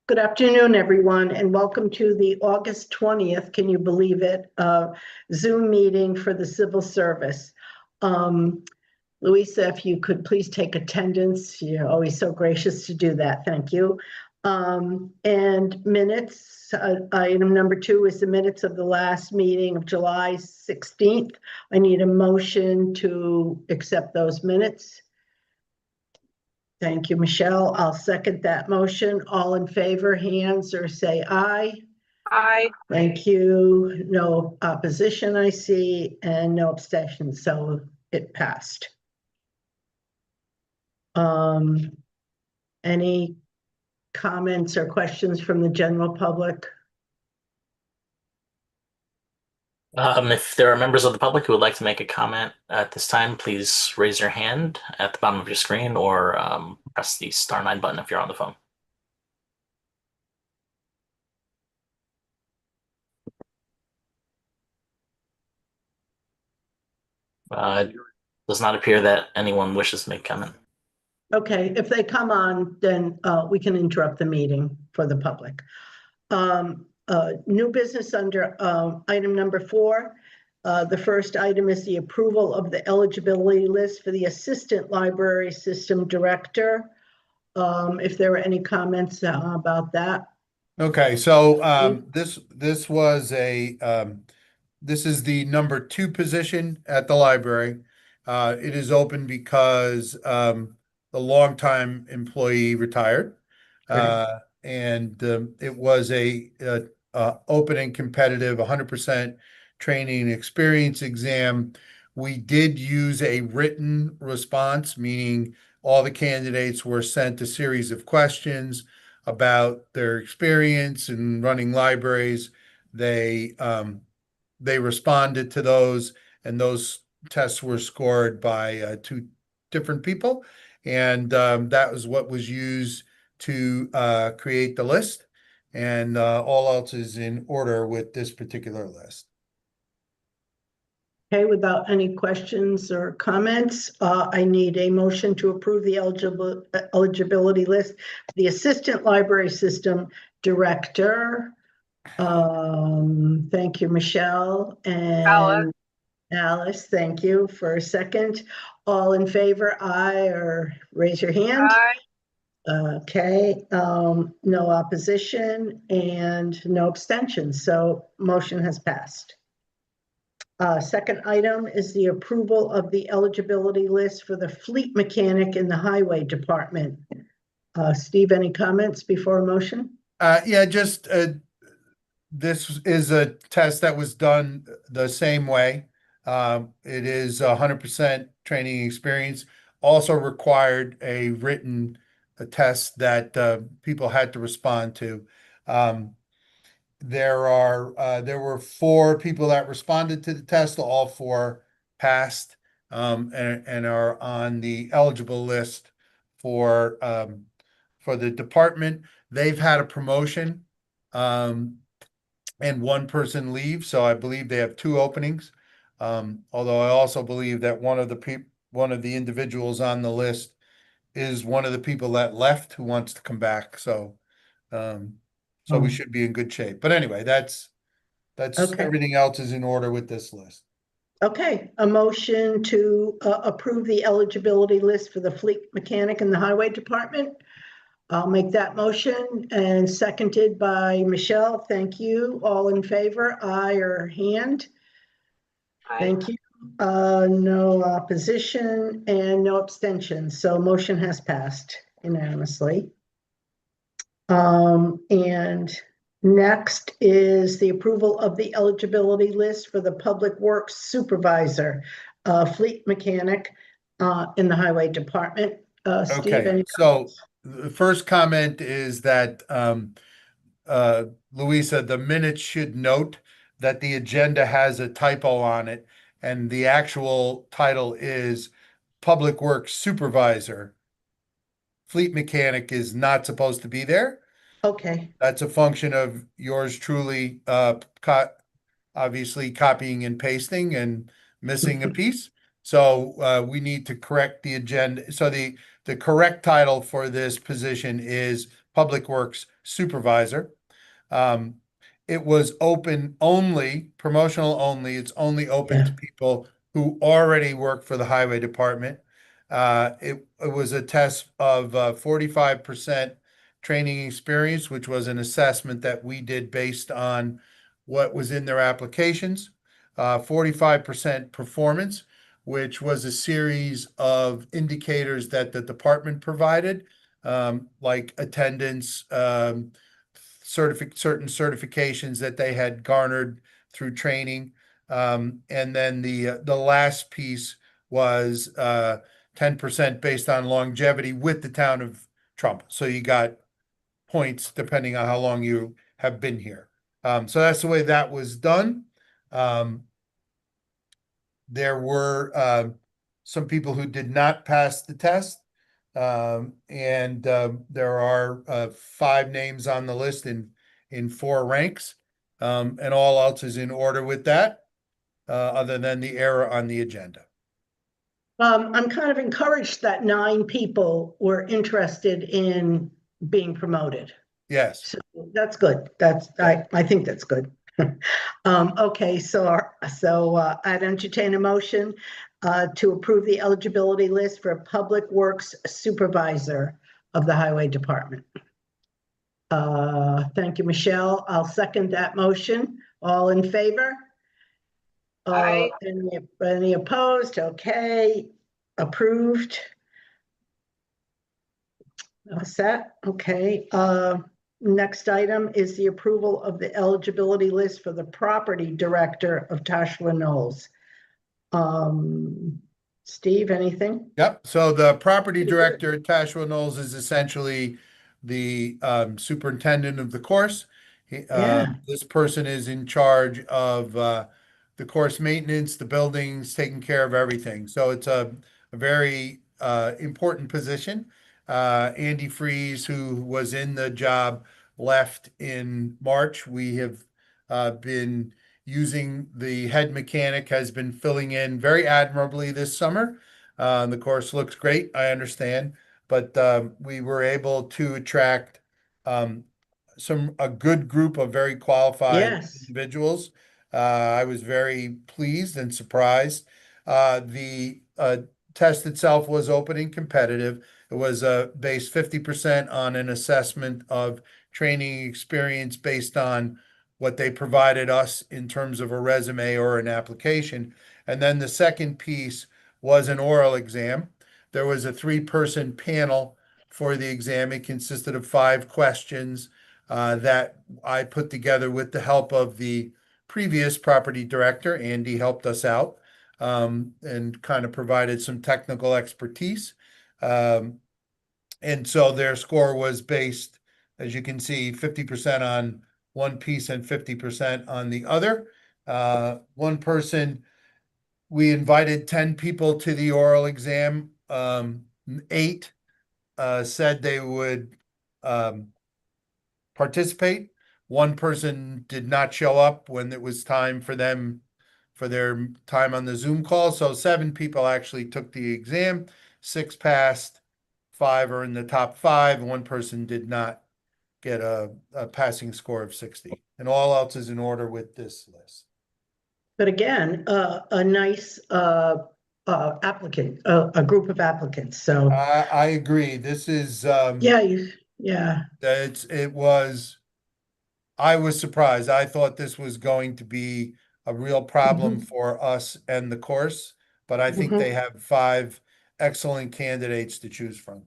Good afternoon, everyone, and welcome to the August 20th, can you believe it, Zoom meeting for the Civil Service. Louisa, if you could please take attendance. You're always so gracious to do that. Thank you. And minutes, item number 2 is the minutes of the last meeting of July 16th. I need a motion to accept those minutes. Thank you, Michelle. I'll second that motion. All in favor, hands or say aye. Aye. Thank you. No opposition I see and no abstention, so it passed. Any comments or questions from the general public? If there are members of the public who would like to make a comment at this time, please raise your hand at the bottom of your screen or press the *9 button if you're on the phone. Does not appear that anyone wishes to make a comment. Okay, if they come on, then we can interrupt the meeting for the public. New business under item number 4. The first item is the approval of the eligibility list for the Assistant Library System Director. If there are any comments about that. Okay, so this was a this is the number 2 position at the library. It is open because the longtime employee retired, and it was a open and competitive 100% training experience exam. We did use a written response, meaning all the candidates were sent a series of questions about their experience in running libraries. They responded to those, and those tests were scored by 2 different people. And that was what was used to create the list. And all else is in order with this particular list. Okay, without any questions or comments, I need a motion to approve the eligibility list for the Assistant Library System Director. Thank you, Michelle. And Alice, thank you for a second. All in favor, aye, or raise your hand. Aye. Okay, no opposition and no abstentions, so motion has passed. Second item is the approval of the eligibility list for the fleet mechanic in the highway department. Steve, any comments before a motion? Yeah, just this is a test that was done the same way. It is 100% training experience. Also required a written test that people had to respond to. There were 4 people that responded to the test. All 4 passed and are on the eligible list for the department. They've had a promotion and 1 person leave, so I believe they have 2 openings. Although I also believe that one of the individuals on the list is one of the people that left who wants to come back. So we should be in good shape. But anyway, that's Okay. Everything else is in order with this list. Okay, a motion to approve the eligibility list for the fleet mechanic in the highway department. I'll make that motion, and seconded by Michelle. Thank you. All in favor, aye or hand. Aye. Thank you. No opposition and no abstentions, so motion has passed unanimously. And next is the approval of the eligibility list for the Public Works Supervisor, fleet mechanic in the highway department. Steve, Okay, any so comments? the first comment is that Louisa, the minutes should note that the agenda has a typo on it, and the actual title is Public Works Supervisor. Fleet mechanic is not supposed to be there. Okay, That's a function of yours truly, obviously copying and pasting and missing a piece. So we need to correct the agenda. So the the correct title for this position is Public Works Supervisor. It was open only, promotional only. It's only open to people who already work for the highway department. It was a test of 45% training experience, which was an assessment that we did based on what was in their applications. 45% performance, which was a series of indicators that the department provided, like attendance, certain certifications that they had garnered through training. And then the last piece was 10% based on longevity with the town of Trump. So you got points depending on how long you have been here. So that's the way that was done. There were some people who did not pass the test. And there are 5 names on the list in 4 ranks. And all else is in order with that, other than the error on the agenda. I'm kind of encouraged that 9 people were interested in being promoted. Yes. So that's good. I think that's good. Okay, so I'd entertain a motion to approve the eligibility list for Public Works Supervisor of the Highway Department. Thank you, Michelle. I'll second that motion. All in favor? Aye. Any opposed? Okay, approved. Set, okay. Next item is the approval of the eligibility list for the property director of Tashua Knolls. Steve, anything? Yep. So the property director at Tashua Knolls is essentially the superintendent of the course. This person is in charge of the course maintenance, the buildings, taking care of everything. So it's a very important position. Andy Freeze, who was in the job, left in March. We have been using the head mechanic, has been filling in very admirably this summer. The course looks great, I understand, but we were able to attract a good group of very qualified individuals. I was very pleased and surprised. The test itself was open and competitive. It was based 50% on an assessment of training experience based on what they provided us in terms of a resume or an application. And then the second piece was an oral exam. There was a 3-person panel for the exam. It consisted of 5 questions that I put together with the help of the previous property director. Andy helped us out and kind of provided some technical expertise. And so their score was based, as you can see, 50% on one piece and 50% on the other. One person, we invited 10 people to the oral exam. 8 said they would participate. One person did not show up when it was time for them for their time on the Zoom call. So 7 people actually took the exam. 6 passed. 5 are in the top 5. One person did not get a passing score of 60. And all else is in order with this list. But again, a nice applicant, a group of applicants. So I agree. This is yeah. I was surprised. I thought this was going to be a real problem for us and the course, but I think they have 5 excellent candidates to choose from.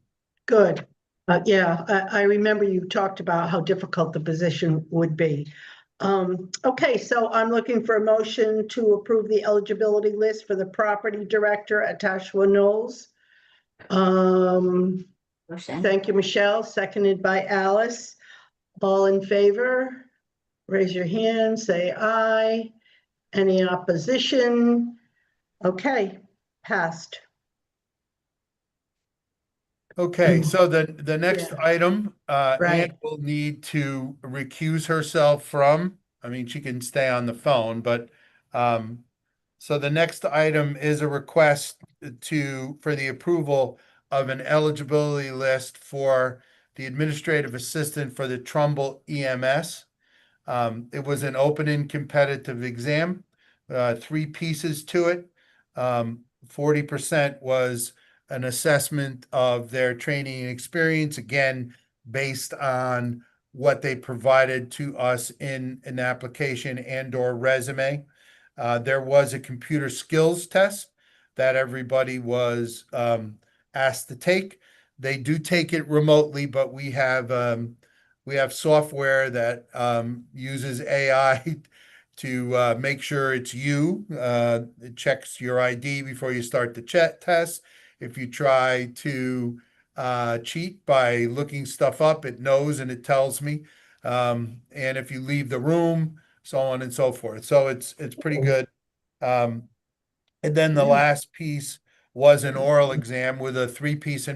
Good. I remember you talked about how difficult the position would be. Okay, so I'm looking for a motion to approve the eligibility list for the property director at Tashua Knolls. Motion. Thank you, Michelle, seconded by Alice. All in favor? Raise your hand, say aye. Any opposition? Okay, passed. Okay, so the next item, Right. Anne will need to recuse herself from, I mean, she can stay on the phone, but so the next item is a request for the approval of an eligibility list for the administrative assistant for the Trumbull EMS. It was an open and competitive exam, 3 pieces to it. 40% was an assessment of their training and experience, again, based on what they provided to us in an application and or resume. There was a computer skills test that everybody was asked to take. They do take it remotely, but we have software that uses AI to make sure it's you. It checks your ID before you start the test. If you try to cheat by looking stuff up, it knows and it tells me. And if you leave the room, so on and so forth. So it's pretty good. And then the last piece was an oral exam with a 3-piece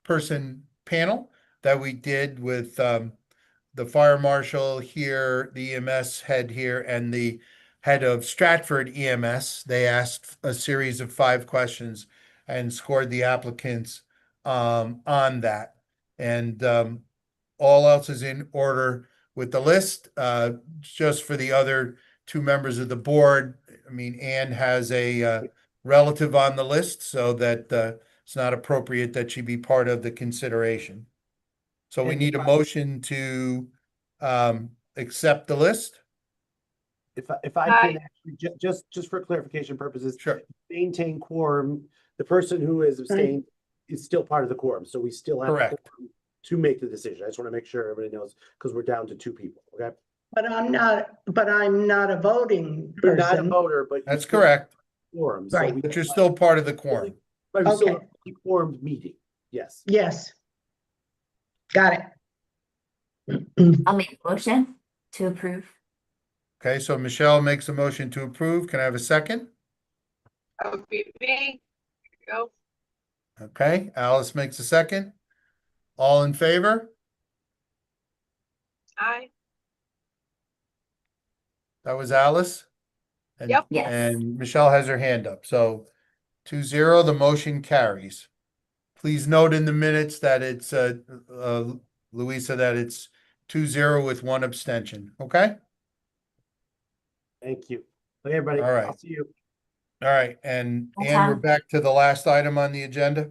person panel that we did with the fire marshal here, the EMS head here, and the head of Stratford EMS. They asked a series of 5 questions and scored the applicants on that. And all else is in order with the list. Just for the other 2 members of the board, I mean, Anne has a relative on the list, so that it's not appropriate that she be part of the consideration. So we need a motion to accept the list. Aye. If I can actually, just for clarification purposes, Sure. maintain quorum, the person who is abstained is still part of the quorum, so we still have Correct. quorum to make the decision. I just want to make sure everybody knows, because we're down to 2 people, okay? But I'm not a voting You're not a person. voter, but. That's correct. Quorum, so Right. we. But you're still part of the quorum. Right, we still Okay. have a quorum meeting, yes. Yes. Got it. I'll make a motion to approve. Okay, so Michelle makes a motion to approve. Can I have a second? That would be me. Go. Okay, Alice makes a second. All in favor? Aye. That was Alice? And- Yep. Yes. And Michelle has her hand up. So 2-0, the motion carries. Please note in the minutes that it's, Louisa, that it's 2-0 with 1 abstention, okay? Thank you. Okay, everybody, All right. I'll see you. All right, and Okay. we're back to the last item on the agenda.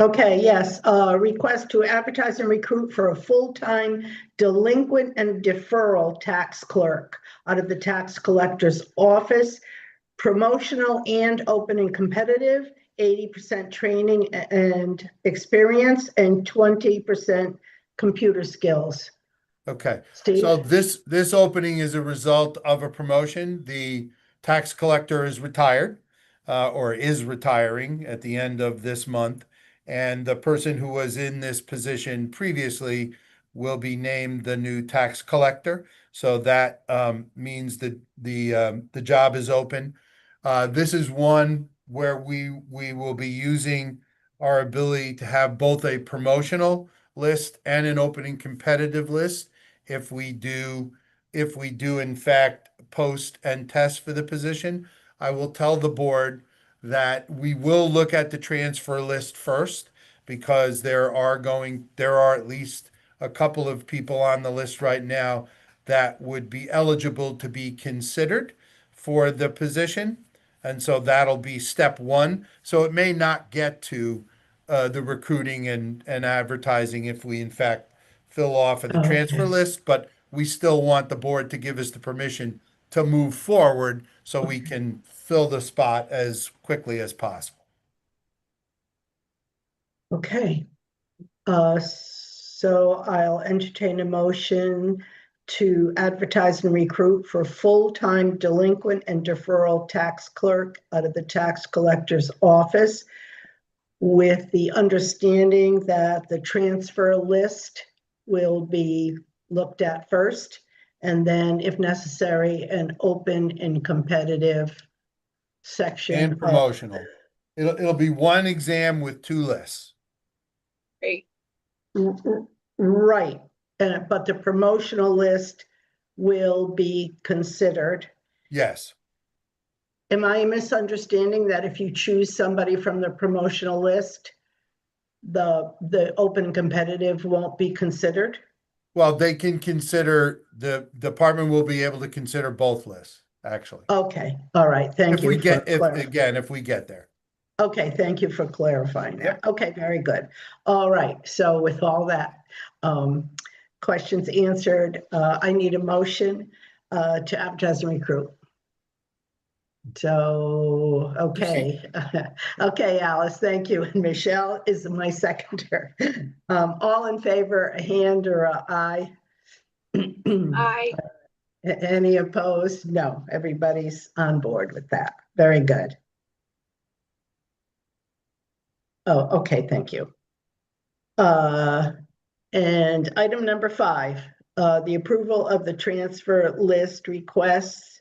Okay, yes, request to advertise and recruit for a full-time delinquent and deferral tax clerk out of the tax collector's office. Promotional and open and competitive, 80% training and experience, and 20% computer skills. Okay. Steve? So this opening is a result of a promotion. The tax collector is retired, or is retiring at the end of this month. And the person who was in this position previously will be named the new tax collector. So that means that the job is open. This is one where we will be using our ability to have both a promotional list and an opening competitive list if we do in fact post and test for the position. I will tell the board that we will look at the transfer list first, because there are at least a couple of people on the list right now that would be eligible to be considered for the position. And so that'll be step 1. So it may not get to the recruiting and advertising if we in fact fill off of the transfer list, but we still want the board to give us the permission to move forward so we can fill the spot as quickly as possible. Okay. So I'll entertain a motion to advertise and recruit for full-time delinquent and deferral tax clerk out of the tax collector's office, with the understanding that the transfer list will be looked at first, and then if necessary, an open and competitive section. And of- promotional. It'll be 1 exam with 2 lists. Great. Right, but the promotional list will be considered. Yes. Am I misunderstanding that if you choose somebody from the promotional list, the open competitive won't be considered? Well, they can consider, the department will be able to consider both lists, actually. Okay, all right, thank If you. we for get, clarifying. if we get there. Okay, thank you for clarifying that. Okay, very good. All right, so with all that, questions answered, I need a motion, to advertise and recruit. So, okay, okay, Alice, thank you. And Michelle is my seconder. All in favor, a hand or a aye? I, Any opposed? No, everybody's on board with that. Very good. Oh, okay, thank you. And item number 5, the approval of the transfer list requests.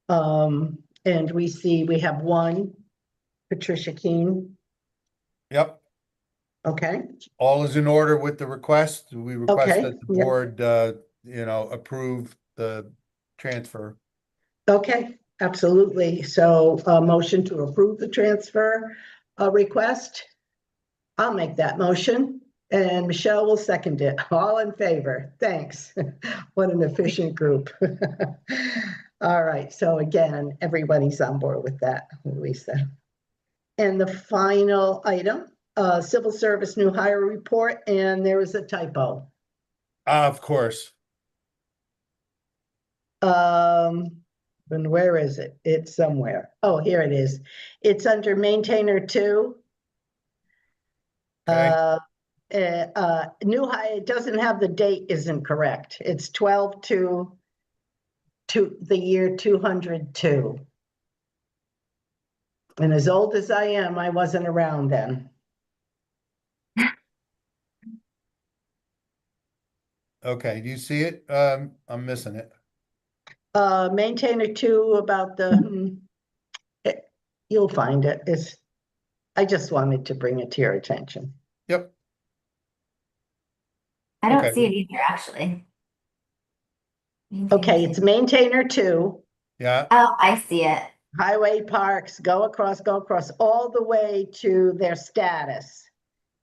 And we have one, Patricia Keene. Yep, Okay, all is in order with the request. We request Okay, that the yep. board, approve the transfer. okay, absolutely. So a motion to approve the transfer request. I'll make that motion and Michelle will second it. All in favor? Thanks. What an efficient group. All right, so again, everybody's on board with that, Lisa. And the final item, civil service new hire report, and there was a typo. Of course. And where is it? It's somewhere. Oh, here it is. It's under maintainer 2. Okay. New hire, it doesn't have the date isn't correct. It's 12 to the year 202. And as old as I am, I wasn't around then. Okay, do you see it? I'm missing it. Maintainer 2 about the, you'll find it. I just wanted to bring it to your attention. Yep, I don't Okay. see it either, actually. Okay, it's maintainer 2, yeah, Oh, I see it. highway parks, go across all the way to their status.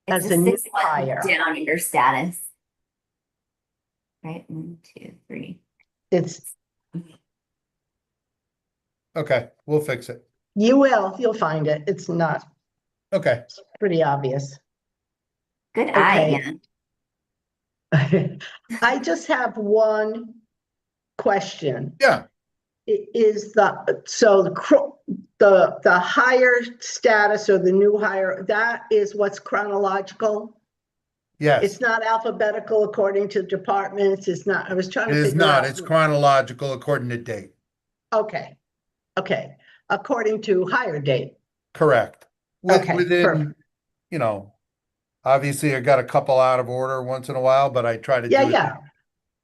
It's As a a new 6 button hire. down under status. Right, 1, 2, 3. It's, okay, we'll fix it. you'll find it. It's not Okay, pretty obvious. Good eye, Okay. Ann. I just have one question. yeah, Is the higher status or the new hire, that is what's chronological? yes, It's not alphabetical according to departments, it's not, I was trying it to is figure not, out. it's chronological according to date, Okay, according to hire date, correct. Okay, Within, perfect. obviously I got a couple out of order once in a while, but I try to do it. yeah.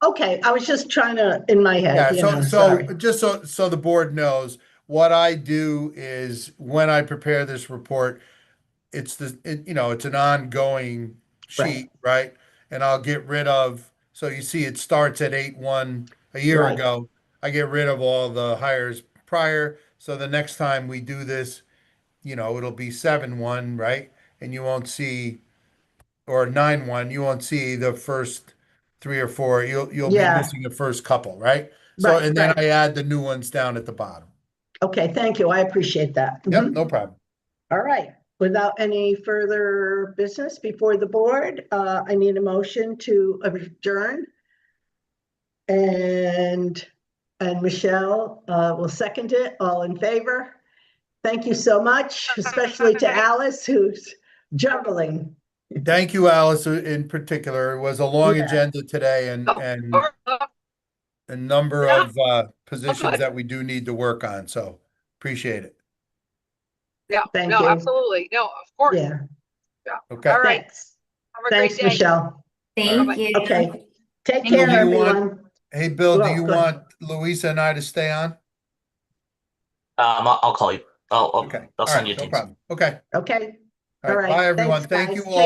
Okay, I was just trying to, in my Yeah, head, so sorry. just so the board knows, what I do is when I prepare this report, it's it's an ongoing sheet, right? And I'll get rid of, so you see it starts at 8/1 a year Right. ago. I get rid of all the hires prior, so the next time we do this, it'll be 7/1, right? And you won't see, or 9/1, you won't see the first 3 or 4. You'll be Yeah. missing the first couple, right? So, Right, and then right. I add the new ones down at the bottom. Okay, thank you, I appreciate that. Yep, Mhm. no problem. All right, without any further business before the board, I need a motion to adjourn. And Michelle will second it. All in favor? Thank you so much, especially to Alice, who's juggling. Thank you, Alice, in particular. It was a long Yeah. agenda today and a number Yeah. of positions good. that we do need to work on, so appreciate it. Yeah, Thank no, you. absolutely. No, of course. Yeah, Okay. All right. thanks. Have a great Thanks, day. Michelle. Thank Bye-bye. you. Okay, take Thank care, you. Do you want- everyone. Hey, Bill, do Well, you go ahead. want Louisa and I to stay on? I'll call you. Okay. I'll All send right, you no Teams. problem. Okay. Okay, All all right. right. Bye, everyone. Thanks, Thank guys. you all.